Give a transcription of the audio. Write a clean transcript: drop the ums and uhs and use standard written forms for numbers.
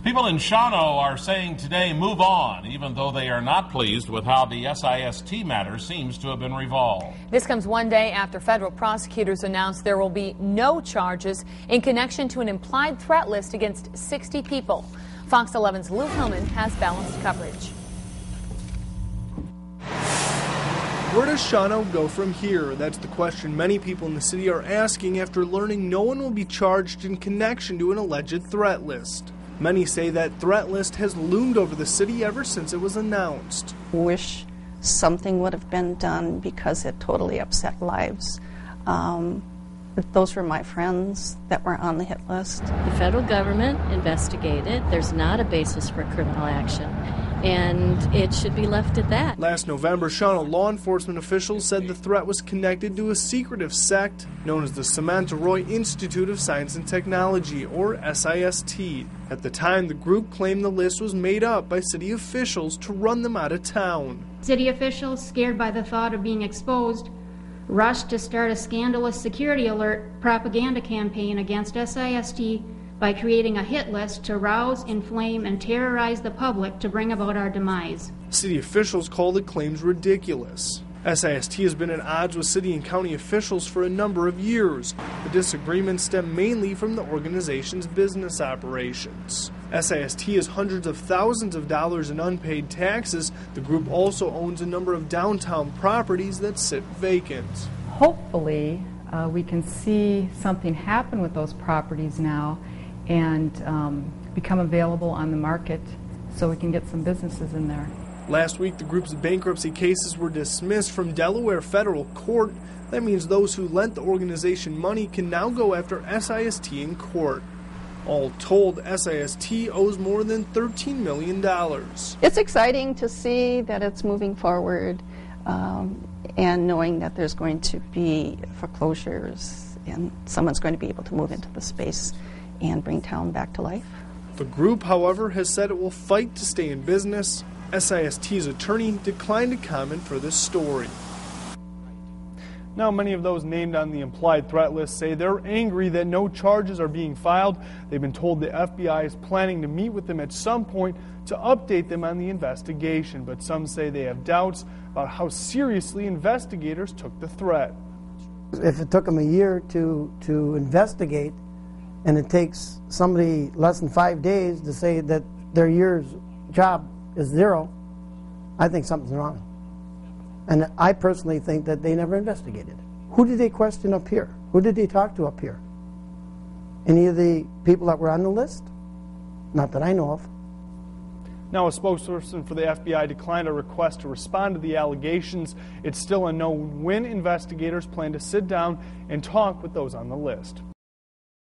People in Shawano are saying today move on, even though they are not pleased with how the SIST matter seems to have been revolved. This comes one day after federal prosecutors announced there will be no charges in connection to an implied threat list against 60 people. Fox 11's Luke Hillman has balanced coverage. Where does Shawano go from here? That's the question many people in the city are asking after learning no one will be charged in connection to an alleged threat list. Many say that threat list has loomed over the city ever since it was announced. Wish something would have been done because it totally upset lives. Those were my friends that were on the hit list. The federal government investigated. There's not a basis for criminal action, and it should be left at that. Last November, Shawano law enforcement officials said the threat was connected to a secretive sect known as the Samantha Roy Institute of Science and Technology, or SIST. At the time, the group claimed the list was made up by city officials to run them out of town. City officials, scared by the thought of being exposed, rushed to start a scandalous security alert propaganda campaign against SIST by creating a hit list to rouse, inflame, and terrorize the public to bring about our demise. City officials call the claims ridiculous. SIST has been at odds with city and county officials for a number of years. The disagreements stem mainly from the organization's business operations. SIST has hundreds of thousands of dollars in unpaid taxes. The group also owns a number of downtown properties that sit vacant. Hopefully, we can see something happen with those properties now and become available on the market so we can get some businesses in there. Last week, the group's bankruptcy cases were dismissed from Delaware federal court. That means those who lent the organization money can now go after SIST in court. All told, SIST owes more than $13 million. It's exciting to see that it's moving forward and knowing that there's going to be foreclosures and someone's going to be able to move into the space and bring town back to life. The group, however, has said it will fight to stay in business. SIST's attorney declined to comment for this story. Now, many of those named on the implied threat list say they're angry that no charges are being filed. They've been told the FBI is planning to meet with them at some point to update them on the investigation, but some say they have doubts about how seriously investigators took the threat. If it took them a year to investigate, and it takes somebody less than 5 days to say that their year's job is zero, I think something's wrong. And I personally think that they never investigated. Who did they question up here? Who did they talk to up here? Any of the people that were on the list? Not that I know of. Now, a spokesperson for the FBI declined a request to respond to the allegations. It's still unknown when investigators plan to sit down and talk with those on the list.